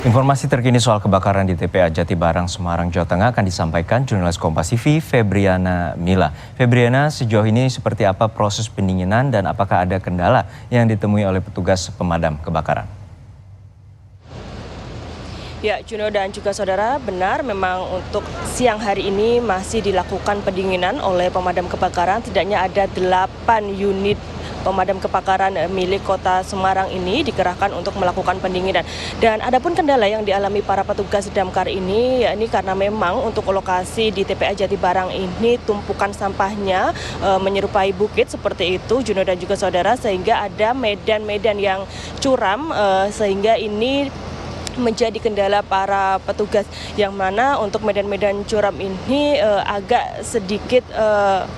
Informasi terkini soal kebakaran di TPA Jatibarang, Semarang, Jawa Tengah akan disampaikan jurnalis Kompas TV Febriana Mila. Febriana, sejauh ini seperti apa proses pendinginan dan apakah ada kendala yang ditemui oleh petugas pemadam kebakaran? Ya, Juno dan juga saudara, benar memang untuk siang hari ini masih dilakukan pendinginan oleh pemadam kebakaran. Tidaknya ada 8 unit pemadam kebakaran milik Kota Semarang ini dikerahkan untuk melakukan pendinginan. Dan adapun kendala yang dialami para petugas damkar ini, yakni karena memang untuk lokasi di TPA Jatibarang ini tumpukan sampahnya menyerupai bukit seperti itu, Juno dan juga saudara, sehingga ada medan-medan yang curam sehingga ini menjadi kendala para petugas, yang mana untuk medan-medan curam ini agak sedikit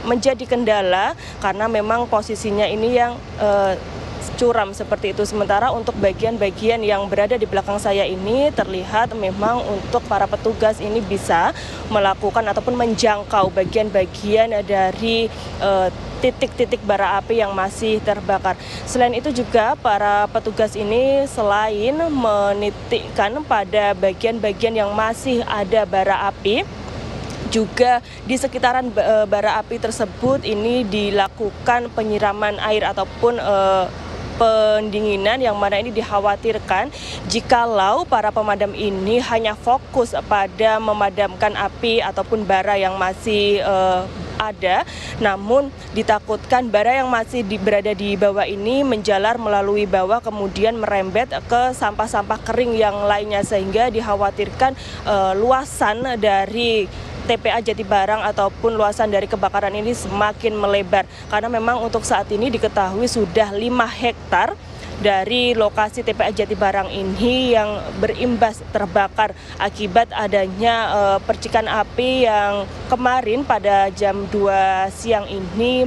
menjadi kendala karena memang posisinya ini yang curam seperti itu. Sementara untuk bagian-bagian yang berada di belakang saya ini terlihat memang untuk para petugas ini bisa melakukan ataupun menjangkau bagian-bagian dari titik-titik bara api yang masih terbakar. Selain itu juga para petugas ini selain menitikkan pada bagian-bagian yang masih ada bara api, juga di sekitaran bara api tersebut ini dilakukan penyiraman air ataupun pendinginan, yang mana ini dikhawatirkan jikalau para pemadam ini hanya fokus pada memadamkan api ataupun bara yang masih ada, namun ditakutkan bara yang masih berada di bawah ini menjalar melalui bawah kemudian merembet ke sampah-sampah kering yang lainnya, sehingga dikhawatirkan luasan dari TPA Jatibarang ataupun luasan dari kebakaran ini semakin melebar, karena memang untuk saat ini diketahui sudah 5 hektar dari lokasi TPA Jatibarang ini yang berimbas terbakar akibat adanya percikan api yang kemarin pada jam 2 siang ini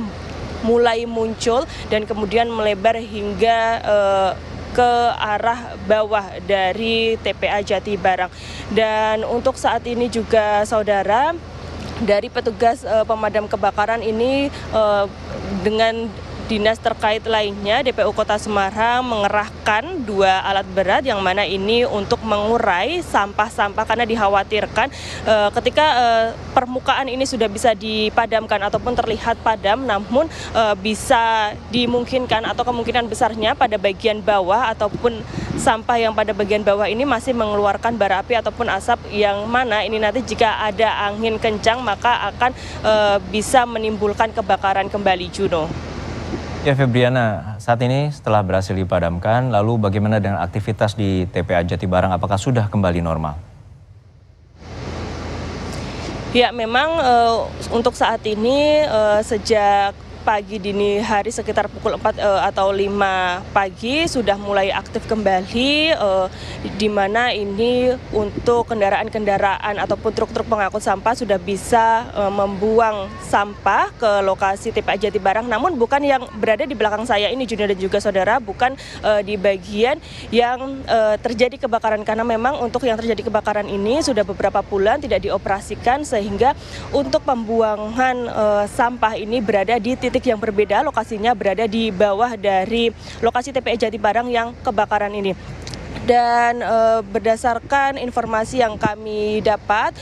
mulai muncul dan kemudian melebar hingga ke arah bawah dari TPA Jatibarang. Dan untuk saat ini juga saudara, dari petugas pemadam kebakaran ini dengan dinas terkait lainnya, DPU Kota Semarang mengerahkan 2 alat berat, yang mana ini untuk mengurai sampah-sampah karena dikhawatirkan ketika permukaan ini sudah bisa dipadamkan ataupun terlihat padam, namun bisa dimungkinkan atau kemungkinan besarnya pada bagian bawah ataupun sampah yang pada bagian bawah ini masih mengeluarkan bara api ataupun asap, yang mana ini nanti jika ada angin kencang maka akan bisa menimbulkan kebakaran kembali, Juno. Ya, Febriana, saat ini setelah berhasil dipadamkan, lalu bagaimana dengan aktivitas di TPA Jatibarang? Apakah sudah kembali normal? Ya, memang untuk saat ini sejak pagi dini hari sekitar pukul 4 atau 5 pagi sudah mulai aktif kembali, di mana ini untuk kendaraan-kendaraan ataupun truk-truk pengangkut sampah sudah bisa membuang sampah ke lokasi TPA Jatibarang, namun bukan yang berada di belakang saya ini, Juna dan juga saudara, bukan di bagian yang terjadi kebakaran, karena memang untuk yang terjadi kebakaran ini sudah beberapa bulan tidak dioperasikan, sehingga untuk pembuangan sampah ini berada di titik yang berbeda, lokasinya berada di bawah dari lokasi TPA Jatibarang yang kebakaran ini. Dan berdasarkan informasi yang kami dapat,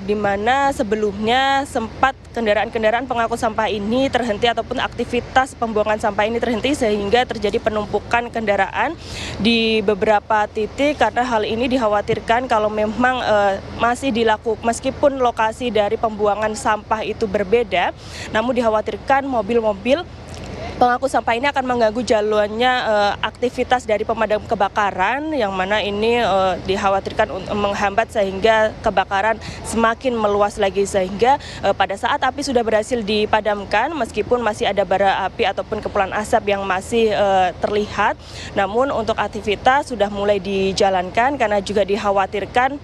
di mana sebelumnya sempat kendaraan-kendaraan pengangkut sampah ini terhenti ataupun aktivitas pembuangan sampah ini terhenti, sehingga terjadi penumpukan kendaraan di beberapa titik, karena hal ini dikhawatirkan kalau memang masih dilakukan, meskipun lokasi dari pembuangan sampah itu berbeda, namun dikhawatirkan mobil-mobil pengangkut sampah ini akan mengganggu jalannya aktivitas dari pemadam kebakaran, yang mana ini dikhawatirkan menghambat sehingga kebakaran semakin meluas lagi, sehingga pada saat api sudah berhasil dipadamkan, meskipun masih ada bara api ataupun kepulan asap yang masih terlihat, namun untuk aktivitas sudah mulai dijalankan karena juga dikhawatirkan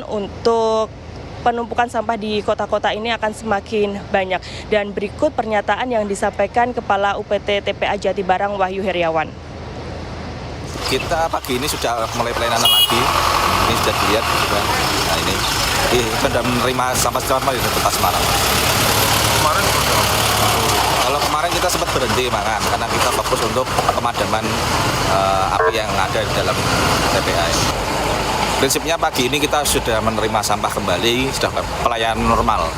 untuk penumpukan sampah di kota-kota ini akan semakin banyak. Dan berikut pernyataan yang disampaikan Kepala UPT TPA Jatibarang, Wahyu Heriawan. Kita pagi ini sudah mulai pelayanan lagi. Ini sudah dilihat juga. Nah, ini sudah menerima sampah secara di Kota Semarang. Kalau kemarin kita kita sempat berhenti makan karena kita fokus untuk pemadaman api yang ada di dalam TPA. Prinsipnya pagi ini kita sudah menerima sampah kembali, sudah pelayanan normal.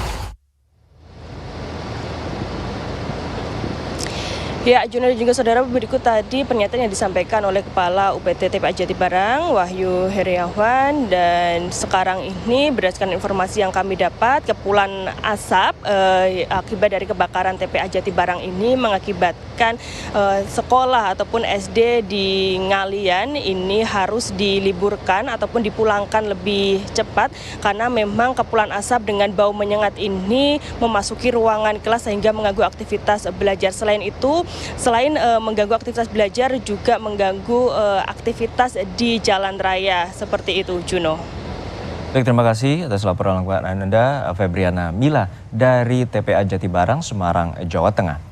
Ya, Juno dan juga saudara, berikut tadi pernyataan yang disampaikan oleh Kepala UPT TPA Jatibarang, Wahyu Heriawan, dan sekarang ini berdasarkan informasi yang kami dapat, kepulan asap akibat dari kebakaran TPA Jatibarang ini mengakibatkan sekolah ataupun SD di Ngalian ini harus diliburkan ataupun dipulangkan lebih cepat karena memang kepulan asap dengan bau menyengat ini memasuki ruangan kelas sehingga mengganggu aktivitas belajar. Selain itu, selain mengganggu aktivitas belajar, juga mengganggu aktivitas di jalan raya. Seperti itu, Juno. Baik, terima kasih atas laporan Anda, Febriana Mila dari TPA Jatibarang, Semarang, Jawa Tengah.